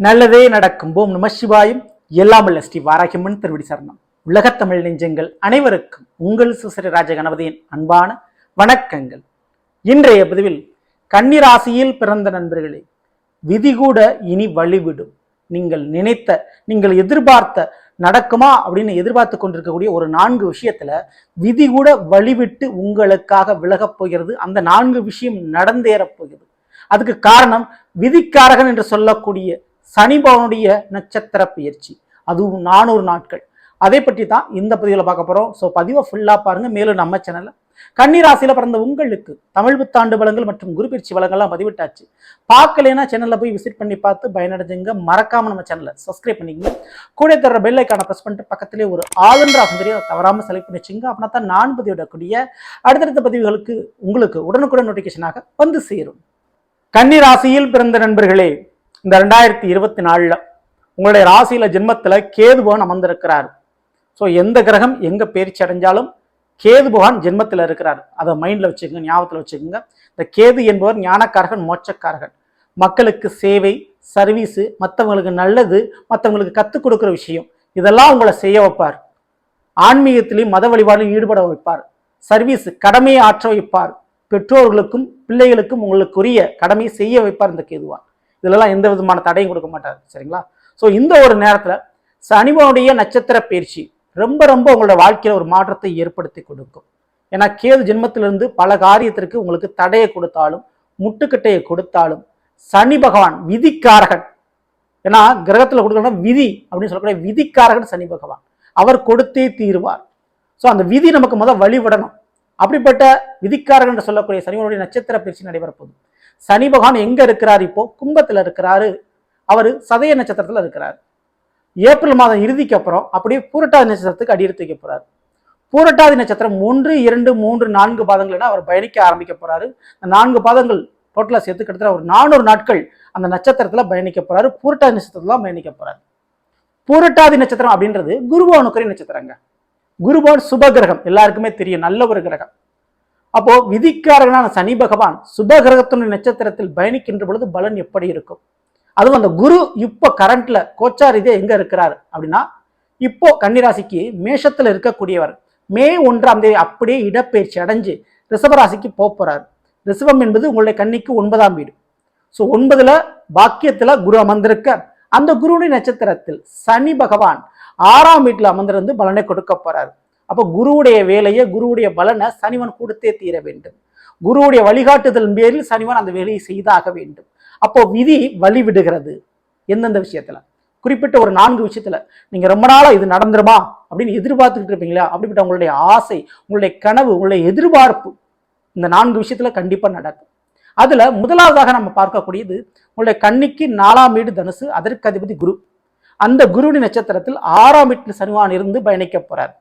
நல்லதே நடக்கும். ஓம் நம சிவாயும். எல்லாமல்ல ஸ்ரீ வாராகியம்மன் திருவடி சரணம். உலகத்தமிழ் நெஞ்சங்கள் அனைவருக்கும் உங்கள் சுசரி ராஜ கணபதியின் அன்பான வணக்கங்கள். இன்றைய பதிவில் கன்னிராசியில் பிறந்த நண்பர்களே, விதி கூட இனி வழிவிடும். நீங்கள் நினைத்த, நீங்கள் எதிர்பார்த்த நடக்குமா அப்படின்னு எதிர்பார்த்து கொண்டிருக்கக்கூடிய ஒரு 4 விஷயத்துல விதி கூட வழிவிட்டு உங்களுக்காக விலகப் போகிறது. அந்த 4 விஷயம் நடந்தேறப் போகிறது. அதுக்கு காரணம் விதிக்காரகன் என்று சொல்லக்கூடிய சனி பகவானுடைய நட்சத்திர பயிற்சி, அதுவும் 400 நாட்கள். அதை பற்றி தான் இந்த பதிவில் பார்க்க போறோம். ஸோ பதிவை ஃபுல்லா பாருங்க. மேலும் நம்ம சேனல்ல கன்னிராசியில பிறந்த உங்களுக்கு தமிழ் புத்தாண்டு பலன்கள் மற்றும் குரு பயிற்சி பலன்கள்லாம் பதிவிட்டாச்சு. பார்க்கலைன்னா சேனல்ல போய் விசிட் பண்ணி பார்த்து பயனடைஞ்சுங்க. மறக்காம நம்ம சேனலை சப்ஸ்கிரைப் பண்ணிக்கங்க. கூட தர பெல் ஐக்கான பிரஸ் பண்ணிட்டு பக்கத்திலே ஒரு ஆளுன்ற ஆசை தவறாம செலக்ட் பண்ணி வச்சுங்க. அப்படின்னா தான் நான் பதிவிடக்கூடிய அடுத்தடுத்த பதிவுகளுக்கு உங்களுக்கு உடனுக்குடன் நோட்டிபிகேஷனாக வந்து சேரும். கன்னிராசியில் பிறந்த நண்பர்களே, இந்த 2024 உங்களுடைய ராசியில ஜென்மத்துல கேது பகவான் அமர்ந்திருக்கிறார். ஸோ எந்த கிரகம் எங்க பயிற்சி அடைஞ்சாலும் கேது பகவான் ஜென்மத்தில் இருக்கிறார். அதை மைண்ட்ல வச்சுக்கோங்க, ஞாபகத்தில் வச்சுக்கோங்க. இந்த கேது என்பவர் ஞானக்காரகன், மோட்சக்காரகன். மக்களுக்கு சேவை, சர்வீஸு, மற்றவங்களுக்கு நல்லது, மற்றவங்களுக்கு கற்றுக் கொடுக்குற விஷயம், இதெல்லாம் உங்களை செய்ய வைப்பார். ஆன்மீகத்திலையும் மத வழிபாடிலும் ஈடுபட வைப்பார். சர்வீஸ், கடமையை ஆற்ற வைப்பார். பெற்றோர்களுக்கும் பிள்ளைகளுக்கும் உங்களுக்குரிய கடமையை செய்ய வைப்பார் இந்த கேதுவான். இதெல்லாம் எந்த விதமான தடையும் கொடுக்க மாட்டார். சரிங்களா? ஸோ இந்த ஒரு நேரத்துல சனிபனுடைய நட்சத்திர பயிற்சி ரொம்ப ரொம்ப உங்களோட வாழ்க்கையில ஒரு மாற்றத்தை ஏற்படுத்தி கொடுக்கும். ஏன்னா கேது ஜென்மத்திலிருந்து பல காரியத்திற்கு உங்களுக்கு தடையை கொடுத்தாலும், முட்டுக்கட்டையை கொடுத்தாலும், சனி பகவான் விதிக்காரகன். ஏன்னா கிரகத்துல கொடுக்கணும் விதி அப்படின்னு சொல்லக்கூடிய விதிக்காரகன் சனி பகவான். அவர் கொடுத்தே தீர்வார். ஸோ அந்த விதி நமக்கு முதல் வழிவிடணும். அப்படிப்பட்ட விதிக்காரகன் என்று சொல்லக்கூடிய சனிவனுடைய நட்சத்திர பயிற்சி நடைபெற போகுது. சனி பகவான் எங்க இருக்கிறார்? இப்போ கும்பத்துல இருக்கிறாரு. அவரு சதய நட்சத்திரத்துல இருக்கிறார். ஏப்ரல் மாதம் இறுதிக்கு அப்புறம் அப்படியே பூரட்டாதி நட்சத்திரத்துக்கு அடியெடுத்து வைக்க போறாரு. பூரட்டாதி நட்சத்திரம் 1, 2, 3, 4 பாதங்கள்னா அவர் பயணிக்க ஆரம்பிக்க போறாரு. இந்த 4 பாதங்கள் டோட்டலா சேர்த்து கிட்டத்தட்ட ஒரு 400 நாட்கள் அந்த நட்சத்திரத்துல பயணிக்க போறாரு. பூரட்டாதி நட்சத்திரத்துல பயணிக்க போறாரு. பூரட்டாதி நட்சத்திரம் அப்படின்றது குருபவனுக்குரிய நட்சத்திரங்க. குருபவன் சுப கிரகம், எல்லாருக்குமே தெரியும், நல்ல ஒரு கிரகம். அப்போ விதிக்காரகனான சனி பகவான் சுப கிரகத்தினுடைய நட்சத்திரத்தில் பயணிக்கின்ற பொழுது பலன் எப்படி இருக்கும்? அதுவும் அந்த குரு இப்போ கரண்ட்ல கோச்சார் ரீதியா எங்க இருக்கிறார் அப்படின்னா, இப்போ கன்னிராசிக்கு மேஷத்துல இருக்கக்கூடியவர் மே 1ஆம் தேதி அப்படியே இடப்பெயர்ச்சி அடைஞ்சு ரிஷபராசிக்கு போறார். ரிஷபம் என்பது உங்களுடைய கன்னிக்கு 9ஆம் வீடு. ஸோ 9ல பாக்கியத்துல குரு அமர்ந்திருக்க, அந்த குருவுடைய நட்சத்திரத்தில் சனி பகவான் 6ஆம் வீட்டுல அமர்ந்திருந்து பலனை கொடுக்க போறாரு. அப்போ குருவுடைய வேலையை, குருவுடைய பலனை சனிவன் கொடுத்தே தீர வேண்டும். குருவுடைய வழிகாட்டுதல் பேரில் சனிவன் அந்த வேலையை செய்தாக வேண்டும். அப்போ விதி வழி விடுகிறது. எந்தெந்த விஷயத்துல? குறிப்பிட்ட ஒரு 4 விஷயத்துல நீங்க ரொம்ப நாளா இது நடந்துருமா அப்படின்னு எதிர்பார்த்துக்கிட்டு இருப்பீங்களா? அப்படிப்பட்ட உங்களுடைய ஆசை, உங்களுடைய கனவு, உங்களுடைய எதிர்பார்ப்பு இந்த 4 விஷயத்துல கண்டிப்பா நடக்கும். அதுல முதலாவதாக நம்ம பார்க்கக்கூடியது உங்களுடைய கன்னிக்கு 4ஆம் வீடு தனுசு, அதற்கு அதிபதி குரு. அந்த குருவின் நட்சத்திரத்தில் 6ஆம் வீட்டில் சனிவான் இருந்து பயணிக்க போறார்.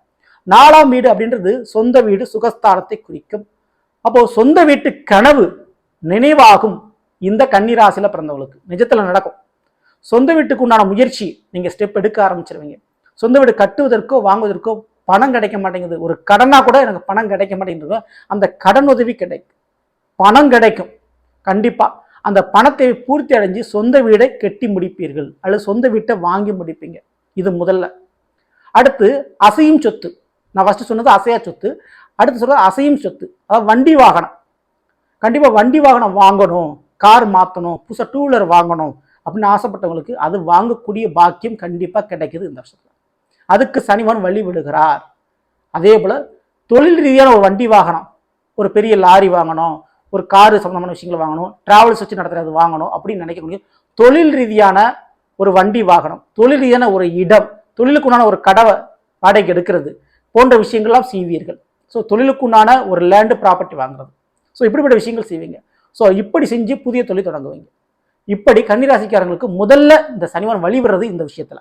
4ஆம் வீடு அப்படின்றது சொந்த வீடு, சுகஸ்தானத்தை குறிக்கும். அப்போ சொந்த வீட்டு கனவு நினைவாகும். இந்த கன்னிராசியில பிறந்தவங்களுக்கு நிஜத்துல நடக்கும். சொந்த வீட்டுக்கு உண்டான முயற்சி நீங்க ஸ்டெப் எடுக்க ஆரம்பிச்சிருவீங்க. சொந்த வீடு கட்டுவதற்கோ வாங்குவதற்கோ பணம் கிடைக்க மாட்டேங்குது. ஒரு கடனா கூட எனக்கு பணம் கிடைக்க மாட்டேங்குது. அந்த கடன் உதவி கிடைக்கும், பணம் கிடைக்கும். கண்டிப்பா அந்த பணத்தை பூர்த்தி அடைஞ்சு சொந்த வீடை கட்டி முடிப்பீர்கள், அல்லது சொந்த வீட்டை வாங்கி முடிப்பீங்க. இது முதல்ல. அடுத்து அசையும் சொத்து. நான் ஃபர்ஸ்ட் சொன்னது அசையா சொத்து, அடுத்து சொல்றது அசையும் சொத்து. அதாவது வண்டி வாகனம். கண்டிப்பா வண்டி வாகனம் வாங்கணும், கார் மாற்றணும், புதுசாக 2 வீலர் வாங்கணும் அப்படின்னு ஆசைப்பட்டவங்களுக்கு அது வாங்கக்கூடிய பாக்கியம் கண்டிப்பா கிடைக்குது இந்த வருஷத்துல. அதுக்கு சனிவன் வழி விடுகிறார். அதே போல தொழில் ரீதியான ஒரு வண்டி வாகனம், ஒரு பெரிய லாரி வாங்கணும், ஒரு காரு சம்பந்தமான விஷயங்களை வாங்கணும், டிராவல்ஸ் வச்சு நடத்துறது வாங்கணும் அப்படின்னு நினைக்கக்கூடிய தொழில் ரீதியான ஒரு வண்டி வாகனம், தொழில் ரீதியான ஒரு இடம், தொழிலுக்குண்டான ஒரு கடவை வாடகைக்கு எடுக்கிறது போன்ற விஷயங்கள்லாம் செய்வீர்கள். ஸோ தொழிலுக்குண்டான ஒரு லேண்டு ப்ராப்பர்ட்டி வாங்குறது, ஸோ இப்படிப்பட்ட விஷயங்கள் செய்வீங்க. ஸோ இப்படி செஞ்சு புதிய தொழில் தொடங்குவீங்க. இப்படி கன்னிராசிக்காரங்களுக்கு முதல்ல இந்த சனிவன் வழி விடுறது இந்த விஷயத்துல.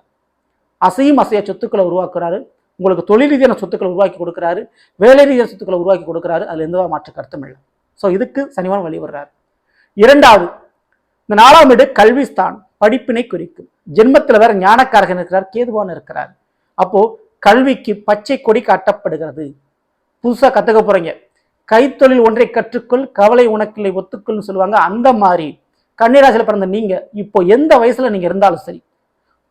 அசையும் அசைய சொத்துக்களை உருவாக்குறாரு, உங்களுக்கு தொழில் ரீதியான சொத்துக்களை உருவாக்கி கொடுக்குறாரு, வேலை ரீதியான சொத்துக்களை உருவாக்கி கொடுக்குறாரு. அதுல எந்த மாற்று கருத்தும் இல்லை. ஸோ இதுக்கு சனிவன் வழி விடுறாரு. இரண்டாவது, இந்த 4ஆம் வீடு கல்விஸ்தான், படிப்பினை குறிக்கும். ஜென்மத்தில் வேற ஞானக்காரகன் இருக்கிறார், கேதுவான் இருக்கிறார். அப்போ கல்விக்கு பச்சை கொடி காட்டப்படுகிறது. புதுசா கத்துக்க போறீங்க, கைத்தொழில் ஒன்றை கற்றுக்கொள், கவலை உனக்கில்லை ஒத்துக்கொள்னு சொல்லுவாங்க. அந்த மாதிரி கன்னிராசியில் பிறந்த நீங்க இப்போ எந்த வயசுல நீங்க இருந்தாலும் சரி,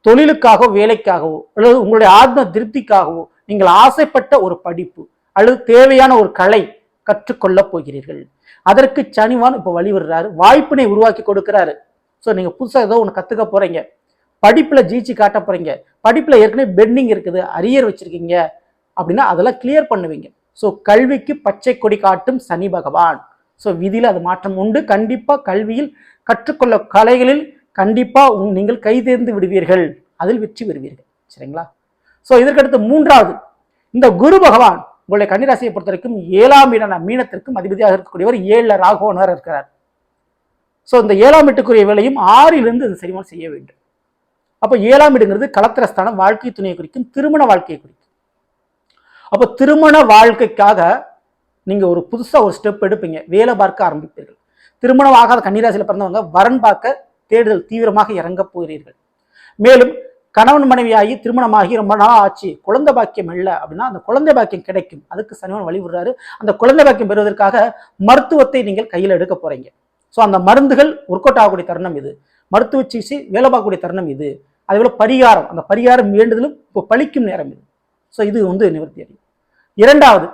தொழிலுக்காகவோ வேலைக்காகவோ அல்லது உங்களுடைய ஆத்ம திருப்திக்காகவோ நீங்கள் ஆசைப்பட்ட ஒரு படிப்பு அல்லது தேவையான ஒரு கலை கற்றுக்கொள்ள போகிறீர்கள். அதற்கு சனிவான் இப்போ வழிவிடுறாரு, வாய்ப்பினை உருவாக்கி கொடுக்கிறாரு. ஸோ நீங்க புதுசாக ஏதோ ஒன்று கத்துக்க போறீங்க, படிப்புல ஜெயிச்சு காட்ட போறீங்க, படிப்புல ஏற்கனவே பெண்டிங் இருக்குது, அரியர் வச்சிருக்கீங்க அப்படின்னா அதெல்லாம் கிளியர் பண்ணுவீங்க. ஸோ கல்விக்கு பச்சை கொடி காட்டும் சனி பகவான். ஸோ விதியில் அது மாற்றம் உண்டு. கண்டிப்பா கல்வியில் கற்றுக்கொள்ள கலைகளில் கண்டிப்பா நீங்கள் கைதேர்ந்து விடுவீர்கள், அதில் வெற்றி பெறுவீர்கள். சரிங்களா? ஸோ இதற்கடுத்து மூன்றாவது, இந்த குரு பகவான் உங்களுடைய கன்னிராசியை பொறுத்த வரைக்கும் 7ஆம் இடம் மீனத்திற்கும் அதிபதியாக இருக்கக்கூடியவர் 7ல் ராகுவனார் இருக்கிறார். ஸோ இந்த 7ஆம் வீட்டுக்குரிய வேலையும் 6லிருந்து இது சரிவன் செய்ய வேண்டும். அப்போ 7ஆம் இடங்கிறது களத்திரஸ்தானம், வாழ்க்கை துணையை குறிக்கும், திருமண வாழ்க்கையை குறிக்கும். அப்போ திருமண வாழ்க்கைக்காக நீங்க ஒரு புதுசா ஒரு ஸ்டெப் எடுப்பீங்க, வேலை பார்க்க ஆரம்பிப்பீர்கள். திருமணம் ஆகாத கன்னிராசியில் பிறந்தவங்க வரன் பார்க்க தேடுதல் தீவிரமாக இறங்க போகிறீர்கள். மேலும் கணவன் மனைவியாகி திருமணமாகி ரொம்ப நாள் ஆச்சு, குழந்தை பாக்கியம் இல்லை அப்படின்னா அந்த குழந்தை பாக்கியம் கிடைக்கும். அதுக்கு சனிவன் வழிவிடுறாரு. அந்த குழந்தை பாக்கியம் பெறுவதற்காக மருத்துவத்தை நீங்கள் கையில் எடுக்க போறீங்க. ஸோ அந்த மருந்துகள் ஒர்க் அவுட் ஆகக்கூடிய தருணம் இது, மருத்துவ சிகிச்சை வேலை பார்க்கக்கூடிய தருணம் இது. அதே போல பரிகாரம், அந்த பரிகாரம் வேண்டுதலும் இப்போ பழிக்கும் நேரம் இது. ஸோ இது நிவர்த்தி அடையும். இரண்டாவது,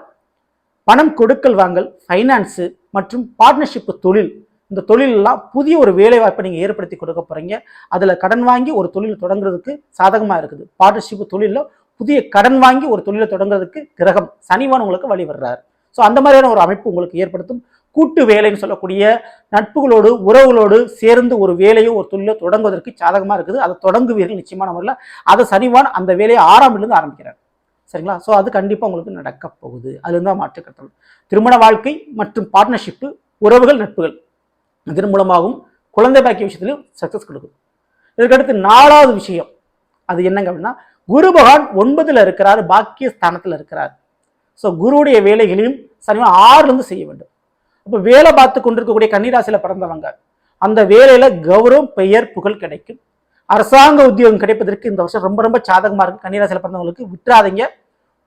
பணம் கொடுக்கல் வாங்கல், ஃபைனான்ஸு மற்றும் பார்ட்னர்ஷிப் தொழில். இந்த தொழிலெல்லாம் புதிய ஒரு வேலை வாய்ப்பை நீங்கள் ஏற்படுத்தி கொடுக்க போறீங்க. அதில் கடன் வாங்கி ஒரு தொழில் தொடங்குறதுக்கு சாதகமாக இருக்குது. பார்ட்னர்ஷிப் தொழிலில் புதிய கடன் வாங்கி ஒரு தொழிலை தொடங்குறதுக்கு கிரகம் சனிவான் உங்களுக்கு வழிவர்றாரு. ஸோ அந்த மாதிரியான ஒரு அமைப்பு உங்களுக்கு ஏற்படுத்தும். கூட்டு வேலைன்னு சொல்லக்கூடிய நட்புகளோடு உறவுகளோடு சேர்ந்து ஒரு வேலையோ ஒரு தொழிலோ தொடங்குவதற்கு சாதகமாக இருக்குது. அதை தொடங்குவீர்கள் நிச்சயமான முறையில். அதை சனிவான் அந்த வேலையை 6ஆம் இடத்துல ஆரம்பிக்கிறார். சரிங்களா? ஸோ அது கண்டிப்பாக உங்களுக்கு நடக்க போகுது. அதுதான் மாற்றுக்கட்டல். திருமண வாழ்க்கை மற்றும் பார்ட்னர்ஷிப்பு, உறவுகள், நட்புகள், இதன் மூலமாகவும் குழந்தை பாக்கிய விஷயத்திலும் சக்சஸ் கொடுக்கும். இதற்கடுத்து 4வது விஷயம் அது என்னங்க அப்படின்னா, குரு பகவான் 9ல் இருக்கிறார், பாக்கிய ஸ்தானத்தில் இருக்கிறார். ஸோ குருவுடைய வேலைகளையும் சனிவான் 6லிருந்து செய்ய வேண்டும். அப்போ வேலை பார்த்து கொண்டிருக்கக்கூடிய கன்னிராசியில் பிறந்தவங்க அந்த வேலையில கௌரவம், பெயர், புகழ் கிடைக்கும். அரசாங்க உத்தியோகம் கிடைப்பதற்கு இந்த வருஷம் ரொம்ப ரொம்ப சாதகமாக இருக்கு. கன்னிராசியில் பிறந்தவங்களுக்கு விட்டுறாதீங்க.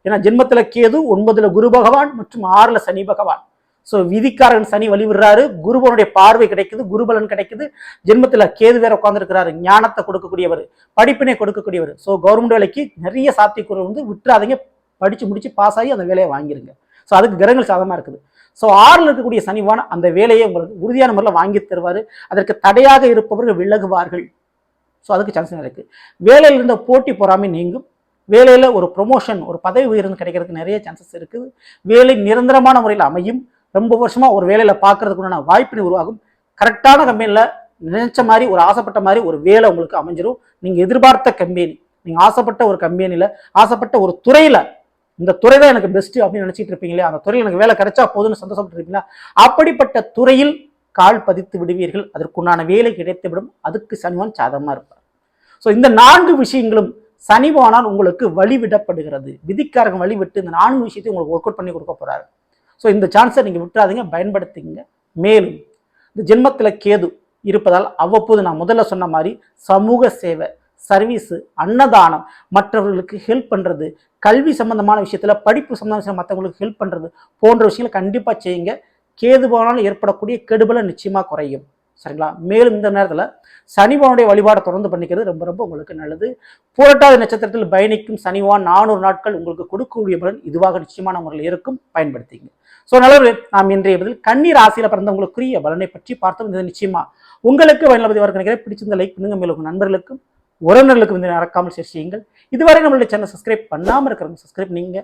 ஏன்னா ஜென்மத்தில் கேது, 9ல் குரு பகவான் மற்றும் 6ல் சனி பகவான். ஸோ விதிக்காரன் சனி வழிவிடுறாரு, குருபனுடைய பார்வை கிடைக்குது, குருபலன் கிடைக்குது. ஜென்மத்தில் கேது வேற உட்காந்துருக்கிறாரு, ஞானத்தை கொடுக்கக்கூடியவர், படிப்பினை கொடுக்கக்கூடியவர். ஸோ கவர்மெண்ட் வேலைக்கு நிறைய சாத்தியக்கூறு விட்டுறாதீங்க. படிச்சு முடிச்சு பாஸ் ஆகி அந்த வேலையை வாங்கிருங்க. ஸோ அதுக்கு கிரகங்கள் சாதகமாக இருக்குது. ஸோ 6ல் இருக்கக்கூடிய சனிவான் அந்த வேலையை உங்களுக்கு உறுதியான முறையில் வாங்கி தருவார். அதற்கு தடையாக இருப்பவர்கள் விலகுவார்கள். ஸோ அதுக்கு சான்ஸ் இருக்கு. வேலையில் இருந்த போட்டி பொறாமை நீங்கும். வேலையில் ஒரு ப்ரொமோஷன், ஒரு பதவி உயர்வு கிடைக்கிறதுக்கு நிறைய சான்சஸ் இருக்குது. வேலை நிரந்தரமான முறையில் அமையும். ரொம்ப வருஷமா ஒரு வேலையில் பார்க்கறதுக்குண்டான வாய்ப்பினை உருவாகும். கரெக்டான கம்பெனியில் நினைச்ச மாதிரி, ஒரு ஆசைப்பட்ட மாதிரி ஒரு வேலை உங்களுக்கு அமைஞ்சிடும். நீங்கள் எதிர்பார்த்த கம்பெனி, நீங்கள் ஆசைப்பட்ட ஒரு கம்பெனியில், ஆசைப்பட்ட ஒரு துறையில், இந்த துறை தான் எனக்கு பெஸ்ட் அப்படின்னு நினைச்சிட்டு இருப்பீங்களே, அந்த துறையில் எனக்கு வேலை கிடைச்சா போதும்னு சந்தோஷப்பட்டு இருப்பீங்களா? அப்படிப்பட்ட துறையில் கால் பதித்து விடுவீர்கள். அதற்குண்டான வேலை கிடைத்துவிடும். அதுக்கு சனிவான் சாதகமாக இருப்பார். ஸோ இந்த 4 விஷயங்களும் சனிவானால் உங்களுக்கு வழிவிடப்படுகிறது. விதிக்காரங்க வழிவிட்டு இந்த 4 விஷயத்தையும் உங்களுக்கு ஒர்க் அவுட் பண்ணி கொடுக்க போறாரு. ஸோ இந்த சான்ஸை நீங்கள் விட்டுறாதீங்க, பயன்படுத்திங்க. மேலும் இந்த ஜென்மத்தில் கேது இருப்பதால் அவ்வப்போது நான் முதல்ல சொன்ன மாதிரி சமூக சேவை, சர்வீஸு, அன்னதானம், மற்றவர்களுக்கு ஹெல்ப் பண்ணுறது, கல்வி சம்பந்தமான விஷயத்தில், படிப்பு சம்பந்தமான மற்றவங்களுக்கு ஹெல்ப் பண்ணுறது போன்ற விஷயங்களை கண்டிப்பாக செய்யுங்க. கேது பகவானால் ஏற்படக்கூடிய கெடுபலை நிச்சயமாக குறையும். சரிங்களா? மேலும் இந்த நேரத்தில் சனிவானுடைய வழிபாடை தொடர்ந்து பண்ணிக்கிறது ரொம்ப ரொம்ப உங்களுக்கு நல்லது. புரட்டாதி நட்சத்திரத்தில் பயணிக்கும் சனிவான் 400 நாட்கள் உங்களுக்கு கொடுக்கக்கூடிய பலன் இதுவாக நிச்சயமான முறையில் இருக்கும். பயன்படுத்திங்க. ஸோ நல்லது, நாம் இன்றைய பதில் கன்னி ராசியில் பிறந்தவங்களுக்குரிய பலனை பற்றி பார்த்தோம். இது நிச்சயமா உங்களுக்கு பயனுள்ளதாக நினைக்கிறேன். பிடிச்சிருந்த லைக் பண்ணுங்க. மேலும் உங்கள் நண்பர்களுக்கும் உறவினர்களுக்கும் வந்து மறக்காமல் ஷேர் செய்யுங்கள். இதுவரை நம்மளுடைய சேனல் சப்ஸ்கிரைப் பண்ணாமல் இருக்கிறவங்க சப்ஸ்கிரைப் நீங்க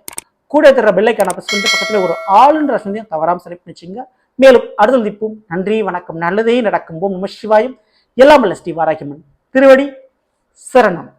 கூட தர பெல்லைக்கான பிரஸ் பண்ணிட்டு பக்கத்தில் ஒரு ஆளுன்ற ரசனையும் தவறாமல் செலக்ட் பண்ணிச்சுங்க. மேலும் அடுத்த திப்பும். நன்றி, வணக்கம். நல்லதே நடக்கும். ஓம் நம சிவாயம். எல்லாம் வல்ல ஸ்ரீ வாராகியம்மன் திருவடி சரணம்.